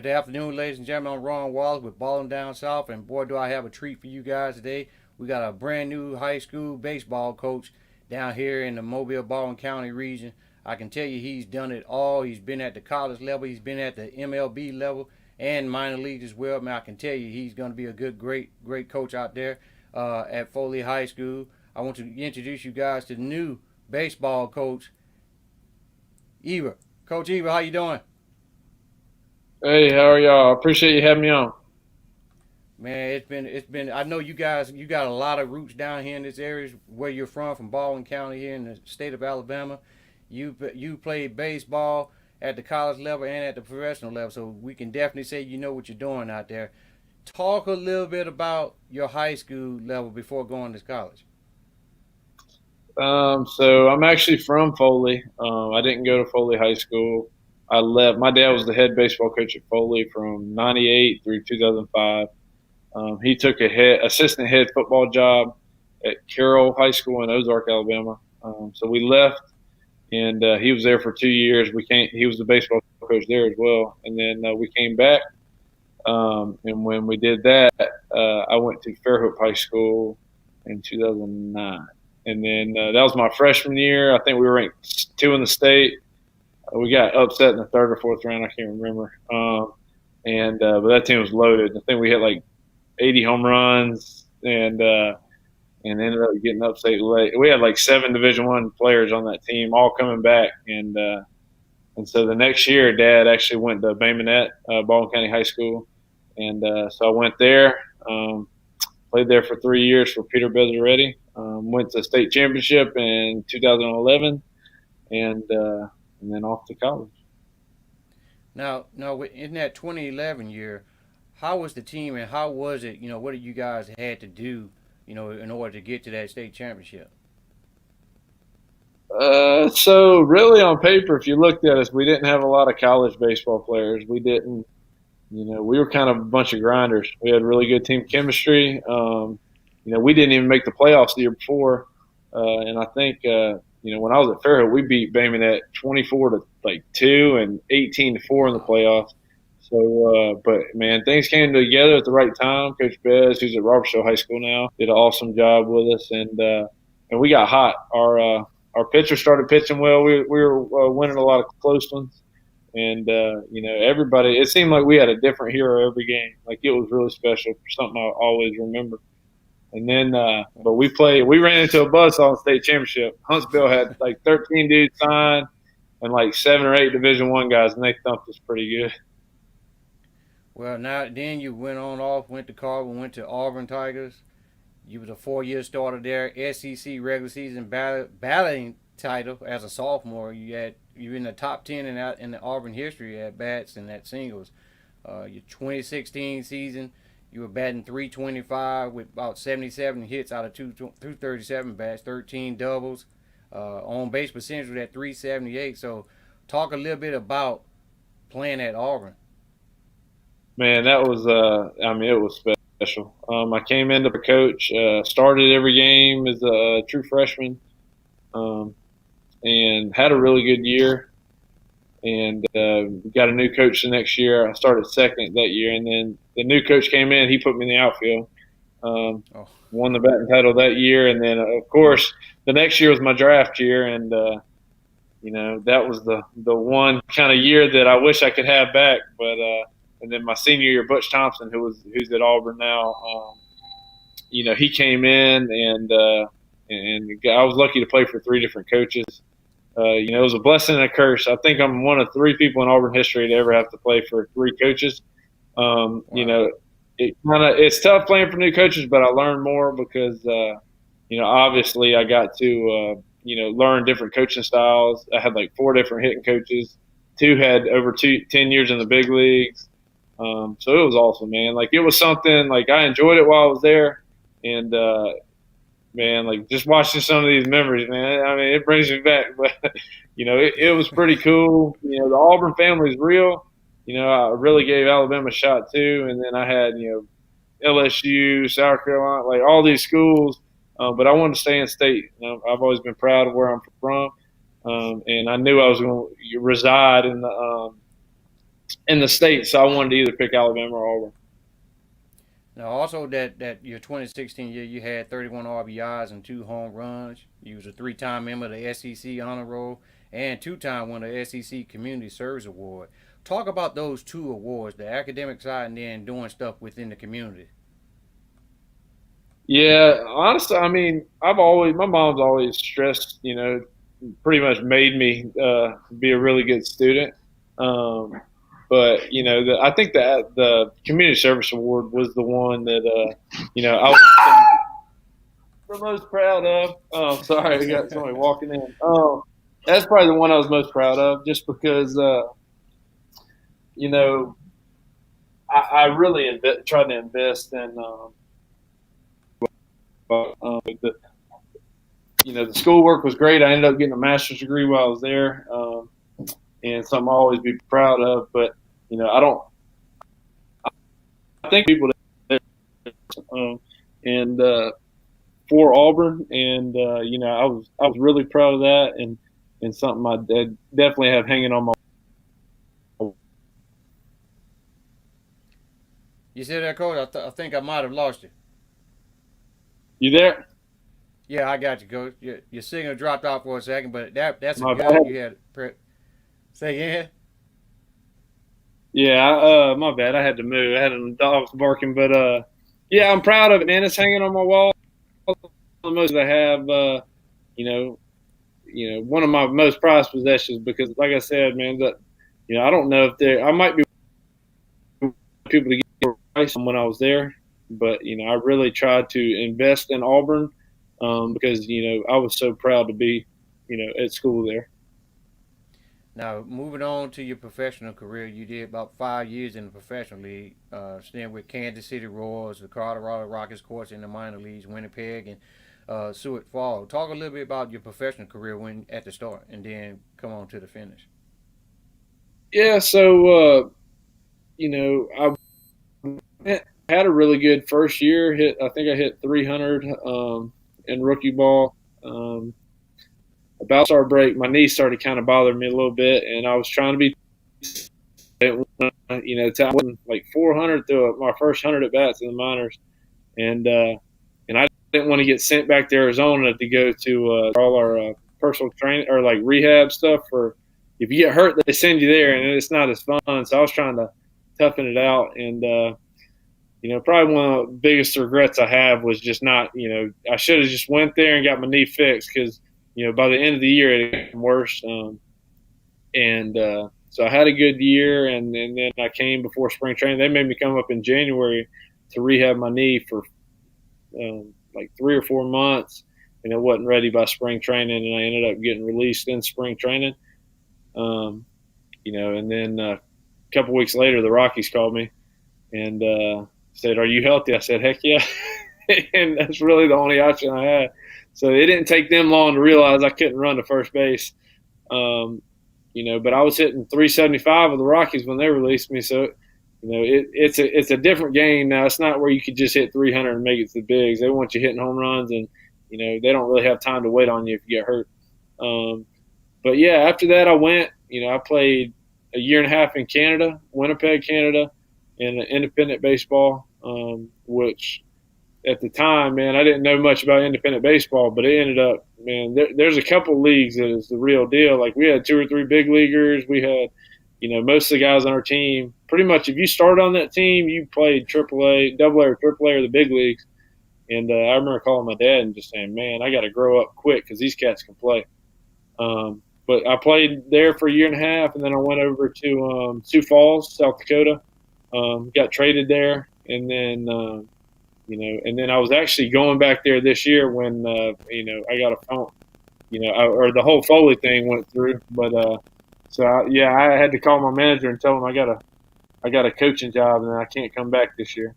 Good afternoon, ladies and gentlemen. I'm Ron Wallace with Ballin' Down South, and boy, do I have a treat for you guys today. We got a brand new high school baseball coach down here in the Mobile, Baldwin County region. I can tell you he's done it all. He's been at the college level, he's been at the MLB level, and minor leagues as well. Man, I can tell you he's going to be a great coach out there at Foley High School. I want to introduce you guys to the new baseball coach, Ebert. Coach Ebert, how you doing? Hey, how are y'all? I appreciate you having me on. Man, it's been. I know you got a lot of roots down here in this area where you're from Baldwin County here in the state of Alabama. You played baseball at the college level and at the professional level, so we can definitely say you know what you're doing out there. Talk a little bit about your high school level before going to college. So I'm actually from Foley. I didn't go to Foley High School. I left. My dad was the head baseball coach at Foley from '98 through 2005. He took a assistant head football job at Carroll High School in Ozark, Alabama. So we left, and he was there for 2 years. He was the baseball coach there as well, and then we came back. And when we did that, I went to Fairhope High School in 2009. And then that was my freshman year. I think we were ranked 2 in the state. We got upset in the third or fourth round. I can't remember. But that team was loaded. I think we hit like 80 home runs and ended up getting upset late. We had like 7 Division I players on that team, all coming back. And so the next year, Dad actually went to Bay Minette, Baldwin County High School. And so I went there, played there for 3 years for Peter Bezzaretti. Went to state championship in 2011, and then off to college. Now, in that 2011 year, how was the team and how was it? What did you guys had to do? In order to get to that state championship. So really on paper, if you looked at us, we didn't have a lot of college baseball players. We didn't, we were kind of a bunch of grinders. We had really good team chemistry. We didn't even make the playoffs the year before. And I think, when I was at Fairhope, we beat Bayman at 24 to like 2 and 18 to 4 in the playoffs. So, but man, things came together at the right time. Coach Bez, who's at Robertsville High School now, did an awesome job with us, and we got hot. Our pitcher started pitching well. We were winning a lot of close ones, and everybody. It seemed like we had a different hero every game. Like it was really special, something I always remember. And then, but we ran into a buzzsaw in state championship. Huntsville had like 13 dudes signed and like 7 or 8 Division I guys, and they thumped us pretty good. Well, now then you went to Carver, went to Auburn Tigers. You was a 4-year starter there, SEC regular season batting title as a sophomore. You were in the top 10 in the Auburn history at bats and at singles. Your 2016 season, you were batting 325 with about 77 hits out of 237 bats, 13 doubles. On base percentage was at 378. So, talk a little bit about playing at Auburn. Man, that was it was special. I came into the coach, started every game as a true freshman, and had a really good year. And got a new coach the next year. I started second that year, and then the new coach came in. He put me in the outfield. Won the batting title that year, and then of course the next year was my draft year, and that was the one kind of year that I wish I could have back, but. And then my senior year, Butch Thompson, who's at Auburn now, he came in and I was lucky to play for 3 different coaches. It was a blessing and a curse. I think I'm one of 3 people in Auburn history to ever have to play for 3 coaches. Wow. It's tough playing for new coaches, but I learned more because obviously I got to learn different coaching styles. I had like 4 different hitting coaches. 2 had over 10 years in the big leagues. So it was awesome, man. Like it was something like I enjoyed it while I was there, and man, like just watching some of these memories, man. I mean, it brings me back. But it was pretty cool. The Auburn family is real. I really gave Alabama a shot too, and then I had LSU, South Carolina, like all these schools. But I wanted to stay in state. I've always been proud of where I'm from, and I knew I was going to reside in the in the state, so I wanted to either pick Alabama or Auburn. Now, also that your 2016 year, you had 31 RBIs and 2 home runs. You was a three-time member of the SEC Honor Roll and two-time winner of the SEC Community Service Award. Talk about those two awards, the academic side and then doing stuff within the community. Yeah, honestly, I mean, my mom's always stressed, pretty much made me be a really good student. Um, but I think that the community service award was the one that I was the most proud of. Oh, sorry, I got somebody walking in. That's probably the one I was most proud of, just because you know I really tried to invest in the the schoolwork was great. I ended up getting a master's degree while I was there, and something I'll always be proud of. But I don't. I think people and for Auburn, and I was really proud of that, and something I definitely have hanging on my. You see that, Coach? I think I might have lost you. You there? Yeah, I got you, Coach. Your signal dropped out for a second, but that's a My good. bad. You had say again. Yeah, my bad. I had to move. I had the dogs barking, but yeah, I'm proud of it, man. It's hanging on my wall. The most I have, one of my most prized possessions because, like I said, man, that I don't know if I might be people to get advice when I was there, but I really tried to invest in Auburn because I was so proud to be at school there. Now, moving on to your professional career, you did about 5 years in the professional league, staying with Kansas City Royals, the Colorado Rockies, of course, in the minor leagues, Winnipeg, and Sioux Falls. Talk a little bit about your professional career when at the start, and then come on to the finish. Yeah, so I had a really good first year. I think I hit 300 in rookie ball. About our break, my knee started kind of bothering me a little bit, and I was trying to be, I went like 400 through my first 100 at bats in the minors, and I didn't want to get sent back to Arizona to go to all our personal training or like rehab stuff. For if you get hurt, they send you there, and it's not as fun. So I was trying to toughen it out, and probably one of the biggest regrets I have was just not, I should have just went there and got my knee fixed because, by the end of the year it got worse. So I had a good year, and then I came before spring training. They made me come up in January to rehab my knee for like 3 or 4 months, and it wasn't ready by spring training, and I ended up getting released in spring training. And then a couple weeks later, the Rockies called me and said, "Are you healthy?" I said, "Heck yeah." And that's really the only option I had. So it didn't take them long to realize I couldn't run to first base. But I was hitting 375 with the Rockies when they released me. So, it's a different game now. It's not where you could just hit 300 and make it to the bigs. They want you hitting home runs, and they don't really have time to wait on you if you get hurt. But yeah, after that I went. I played a year and a half in Canada, Winnipeg, Canada, in independent baseball, which at the time, man, I didn't know much about independent baseball, but it ended up, man, there's a couple leagues that is the real deal. Like we had 2 or 3 big leaguers. We had, most of the guys on our team, pretty much if you started on that team, you played AAA, AA or AAA or the big leagues. And I remember calling my dad and just saying, man, I got to grow up quick because these cats can play. But I played there for a year and a half, and then I went over to Sioux Falls, South Dakota. Got traded there, and then and then I was actually going back there this year when I got a phone, or the whole Foley thing went through. But I had to call my manager and tell him I got a coaching job and I can't come back this year.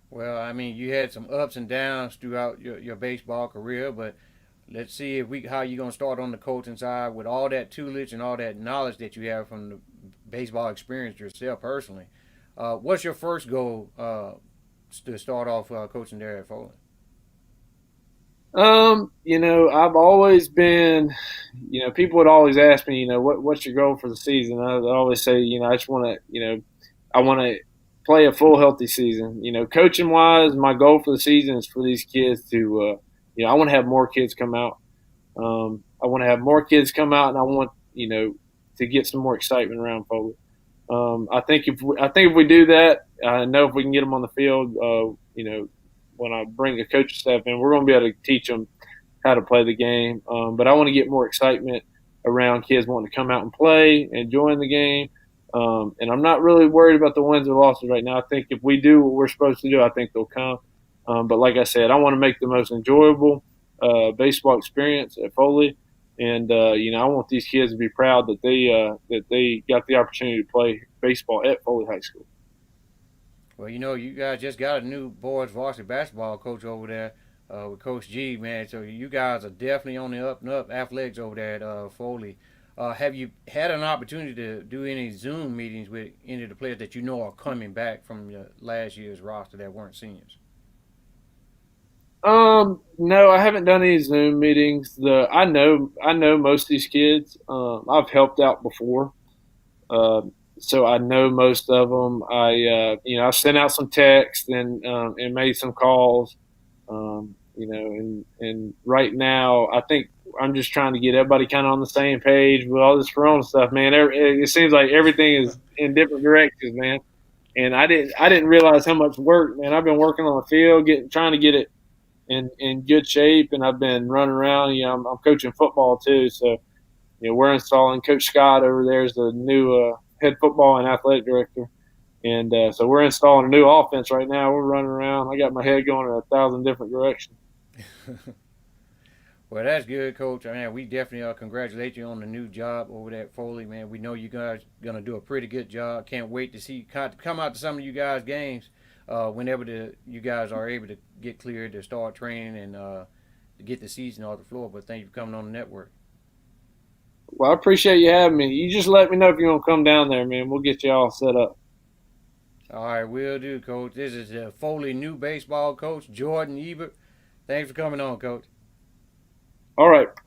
Well, I mean, you had some ups and downs throughout your baseball career, but let's see how you gonna start on the coaching side with all that tutelage and all that knowledge that you have from the baseball experience yourself personally. What's your first goal to start off coaching there at Foley? I've always been, people would always ask me, what's your goal for the season? I always say, I just want to, I want to play a full healthy season. Coaching wise, my goal for the season is for these kids to, I want to have more kids come out. I want to have more kids come out, and I want, to get some more excitement around Foley. I think if we do that, I know if we can get them on the field, when I bring a coaching staff in, we're going to be able to teach them how to play the game. But I want to get more excitement around kids wanting to come out and play, enjoying the game. And I'm not really worried about the wins or losses right now. I think if we do what we're supposed to do, I think they'll come. But like I said, I want to make the most enjoyable baseball experience at Foley. And I want these kids to be proud that they got the opportunity to play baseball at Foley High School. Well, you guys just got a new boys varsity basketball coach over there with Coach G, man. So you guys are definitely on the up and up athletics over there at Foley. Have you had an opportunity to do any Zoom meetings with any of the players that you know are coming back from last year's roster that weren't seniors? No, I haven't done any Zoom meetings. I know most of these kids. I've helped out before. Uh, so I know most of them. I've sent out some texts and made some calls. And right now I think I'm just trying to get everybody kind of on the same page with all this Corona stuff, man. It seems like everything is in different directions, man. And I didn't realize how much work, man. I've been working on the field, trying to get it in good shape, and I've been running around. I'm coaching football too, so we're installing Coach Scott over there as the new head football and athletic director. And so we're installing a new offense right now. We're running around. I got my head going in 1,000 different directions. Well, that's good, Coach. I mean, we definitely congratulate you on the new job over there at Foley, man. We know you guys gonna do a pretty good job. Can't wait to see come out to some of you guys' games whenever you guys are able to get cleared to start training and to get the season off the floor. But thank you for coming on the network. Well, I appreciate you having me. You just let me know if you want to come down there, man. We'll get you all set up. All right, will do, Coach. This is the Foley new baseball coach, Jordan Ebert. Thanks for coming on, Coach. All right. Thank